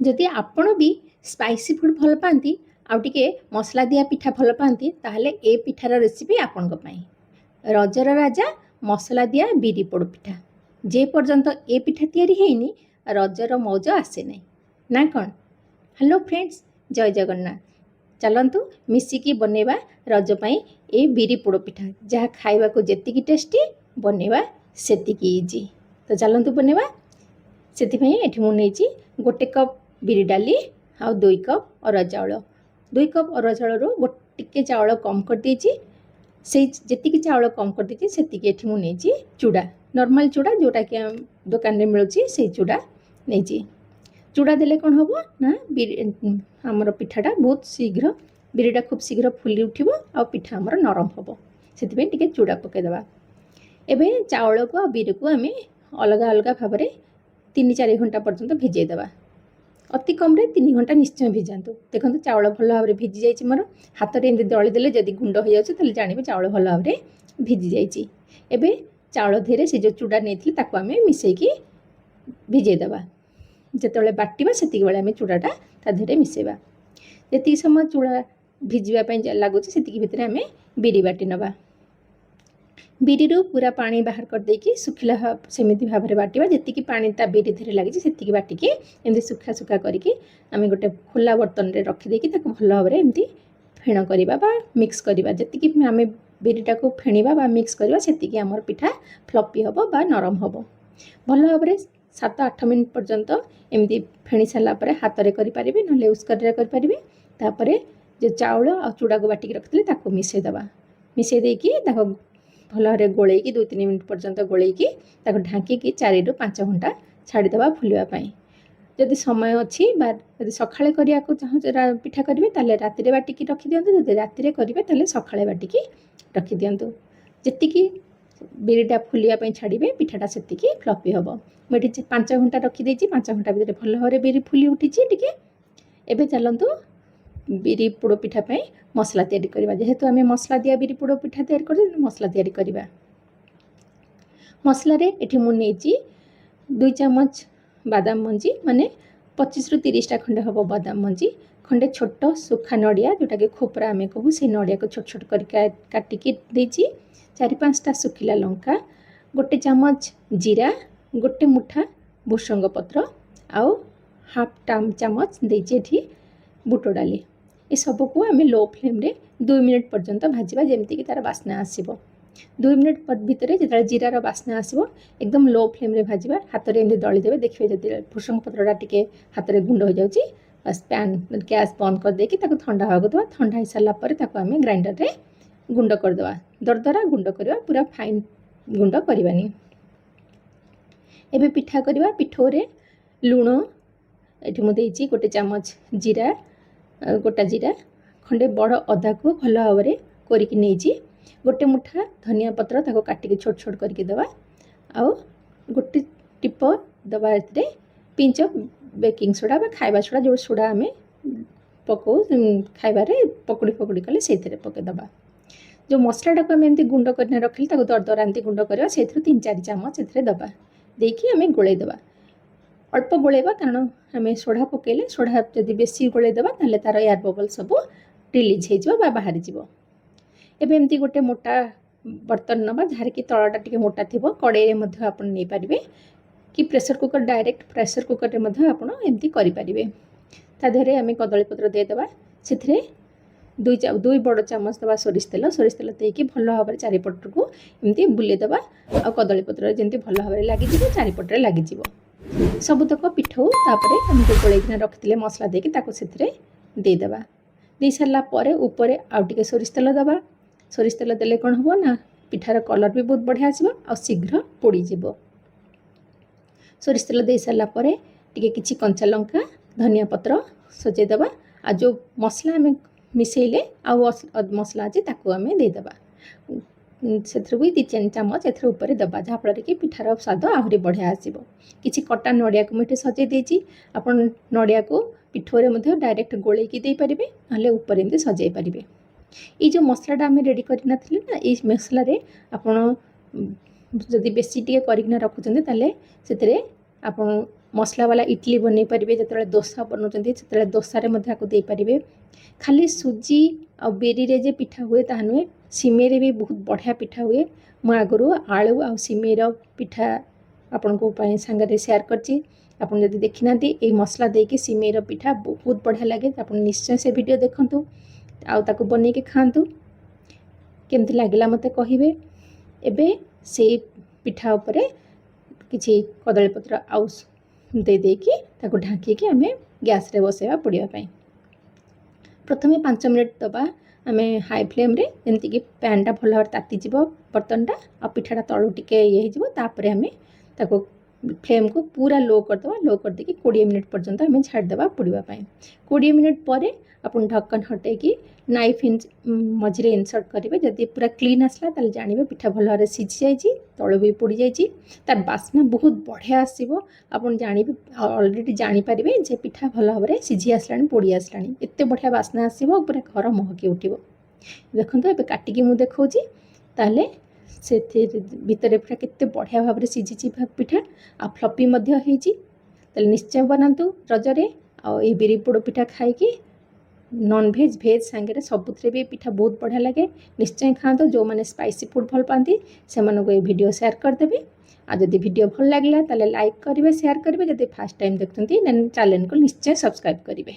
जदि आपण भी स्पाइसी फूड भल पाती आउ टिके मसला दिया पिठा भल पाती ताहले ए पिठार रेसिपी आपण रजर राजा मसला दिया बिरी पोड़ पिठा जे पर्यंत ए पिठा तैयारी हैनी रजर मौज आसे नहीं ना कौन। हेलो फ्रेंड्स, जय जगन्नाथ। चलतु मिसिकी बनैबा रज पाई ए बिरी पोड़ पिठा जहाँ खाइबा को जेतिकी टेस्टी बनैबा सेतिकी इजी। तो चलतु बनैबा। से मुझे गोटे कप बिरी डाली आ 2 कप अरुआ चाउल 2 कप अरुआ चाउल गोटे चाउल कम कर देछि से जेतिकी चाउल कम कर देछि सेतिकी एठी मु नेछि चूड़ा नॉर्मल चूड़ा जोटा कि दुकान रे मिलुछि से चूड़ा नेछि। चूड़ा देले कौन हम ना आमर पिठाटा बहुत शीघ्र बिरीटा खूब शीघ्र फुली उठिबो आ पिठा आमर नरम हम से टिके चूड़ा पकईदबा। एबे चाउल को बिरी को आम अलग अलग भाव में 3-4 घंटा पर्यंत भिजेदेवा। अति कम 3 घंटा निश्चय भिजातु। देखो चाउल भल भाव में भिजी जाइए मोर हाथ में एमती दलिदेले जदि गुंड हो जाए जानवे चाउल भल भाव में भिजी जाइए। एबे चाउल धीरे से जो चूड़ा नहीं ताको आम मिसेकी भिजेदेवा। जिते बाटिबा सेतिक बेले आम चूड़ाटा ता धीरे मिसेबा। जी समय चूड़ा भिजापी लगुच से भितर आम बिरी बाटी नवा। बिरी पूरा पानी बाहर कर देकी सुखिला सेमिति भाव में बाटिबा। जी पानी ता बिरी धीरे लगी से बाटिकी एमती सुखा सुखा करके आम गोटे खुला बर्तन में रखिदेकी भल भाव में एमती फेण करवा बा मिक्स करवा। जी आम बिरीटा को फेणवा बा मिक्स करवा से आमर पिठा फ्लपी हम बा नरम हम भल भाव में 7-8 मिनट पर्यंत एमती फेणी सारापर हाथ में करें ना उस्कर करें। तापर जो चाउल आ चूड़ा को बाटिक रखते मिसेदेवा। मिसे देकी भल भाव में गोलैकी 2-3 मिनट पर्यंत गोलैकी ढांकी 4-5 घंटा छाड़ीदेवा फुलवाई। जदि समय अच्छी जब सकाଳେ करने चाहूँ पिठा करेंगे ताले राति बाटिकी रखी दिंतु। जब राति करेंगे सकाଳେ बाटिकी रखी दिंतु। जी बिरीटा फुलवाई छाड़े पिठाटा से फ्लपी हम। मुझे 5 घंटा रखीदे 5 घंटा भर भल भाव में बिरी फुली उठी टी। एबे चलतु बिरी पोड़ पिठा मसला तैयारी करवा। जेहेतु आम मसला दिया बिरी पोड़ पिठा तैयारी कर मसला तैयारी करवा। मसला ये मुझे 2 चामच बादाम मंजी माने 25-30 खंडे हम बादाम मंजी खंडे छोट सुखा नड़िया जोटा कि खोपरा आम कहूँ से नड़िया को छोट छोट कर काटिकी 4-5टा सुखिला लंका 1 चामच जीरा 1 मुठा भुसंग पत्र आउ हाफ चामच देती बुट डाली ये सबको आम लो फ्लेम रे 2 मिनट पर्यंत भाजवा जमती तार बास्ना आसो। 2 मिनट भितर जो जीरार बास्ना आसो एकदम लो फ्लेम रे भाजवा। हाथ में एमती दलिदेवे देखिए जब भुसंग पत्रटा टिके हाथ में गुंड हो जाऊँगी बस पैन गैस बंद कर देकी ठंडा होगा देवा। ठंडा हो सारापर आम ग्राइंडर रे गुंड करदे दरदरा गुंड करवा पूरा फाइन गुंड करवानी। एबे पिठा करवा पिठौ रे लुण ये मुझे 1 चामच जीरा गोटा जीरा खंडे बड़ अदा को भल भाव में कोरिकी नहीं 1 मुठा धनिया पत्र ताको काटिकी छोट छोट करके दवा आउ 1 टिप दवा ए पिंच बेकिंग सोडा बा खाइबा सोडा जो सोडा आम पकाऊ खाइबार पकड़ी पकड़ी कले से पकईदबा। जो मसलाटा को आम एमती गुंड कर रखिली दरदरा एमती गुंड करवा से 3-4 चामच से दबा देकी आम गोलैदबा। अल्प गोलैबा कारण आम सोडा पकईले सोडा जदि बेसी गोलैदबा ताले तार एयर बबल सब रिलीज हो बाहरी जीव। एबे एमती गोटे मोटा बर्तन नवा जहाँ कि तलटा टिके मोटा थी कड़े आप नहीं पारे कि pressure cooker direct pressure cooker में आप एमती करें। तादेह आम कदलीपत्र देदेबा से 2 बड़ चामच दवा सोरिष तेल देकी भल भाव में चारिपट को एमती बुलेदेबा आ कदलीपत्र जमी भल भाव में लगे चारिपटे लगे सबुतक पिठौ तापर आम जो गोलैकिना रखिले मसला देकी से देदेबा। दे सारापर ऊपर आउ टिके सोरिष तेल दबा। सोरिष तेल देले कौन हम ना पिठार कलर भी बहुत बढ़िया आसो आ शीघ्र पोड़ीजीव। सोरिष तेल दे सारापर टिके किछि कंचा लंका धनिया पत्र सजेदेबा आ जो मसला आम मिसेले आ मसला अच्छे ताकू आम देदेबा से 2-3 चामच ऊपर दबा जहाँफल कि पिठार स्वाद आहरी बढ़िया आसो। किछि कटा नड़िया को मुझे सजे देती आप नड़िया को पिठौरे डायरेक्ट गोलैकी दे पारे ना ऊपर एमती सजाई पारे। ये जो मसलाटा आम रेडी करना ना ये मसला आप जदि बेसी टे कर रखुं से आप मसला वाला इडली बनई पारे जो दोसा बनाऊँ से दोसारे देपारे खाली सुजी आ बेरी रे जे पिठा हुए ता नुहे सिमेरे भी बहुत बढ़िया पिठा हुए। मु आगु आलू आ सिमेर पिठा आपण को सांगे सेयार करची। आपन जदि देखि नांती ए मसला देकी सिमेर पिठा बहुत बढ़िया लगे। आपन निश्चय से वीडियो देखंतु आउ ताको बनै के खांतु केमती लागला मते कहिबे। एबे से पिठा उपरे किछि कदली पत्र आउ दे देकी ताको ढांकी के हमें गैस रे बसेवा पड़िया पई। प्रथमे 5 मिनिट दबा आम हाई फ्लेम रे जमती कि पैनटा भल भाव ताती जीव बर्तनटा आ पिठाटा तलू टिके ये तापर आम ताको फ्लेम को पूरा लो करदे लो कर देकी 20 मिनिट पर्यंत आम छाड़देवा पड़वा 20 मिनिट पर अपन ढक्कन हटेकी नाइफ मझे इनसर्ट करेंगे। जदि पूरा क्लीन आसला ताले जानवे पिठा भल भाव सीझी जाइए तलू भी पोड़ी जाइए तार बास्ना बहुत बढ़िया आसो। आपन जानवे अलरेडी जानीपर जे पिठा भल भाव सीझी आसला पोड़ी आसला एत बढ़िया बास्ना आसो पूरा घर महकी उठो। देखो ए काटिकी मुझे देखा ताले से भितर पूरा केते बढ़िया भाव सीझी पिठा आ फ्लपी निश्चय बनातु रजरे आ बिरी पोड़ पिठा खाई नॉन भेज भेज सांगे सबुथ भी पिठा बहुत बढ़िया लगे। निश्चय खातु जो मैंने स्पाइसी फूड भल पाती से ये वीडियो शेयर करदेवी। आ जदि वीडियो भल लगे ताले लाइक करेंगे शेयर करेंगे। जदि फर्स्ट टाइम देखते चैनल को निश्चय सब्सक्राइब करेंगे।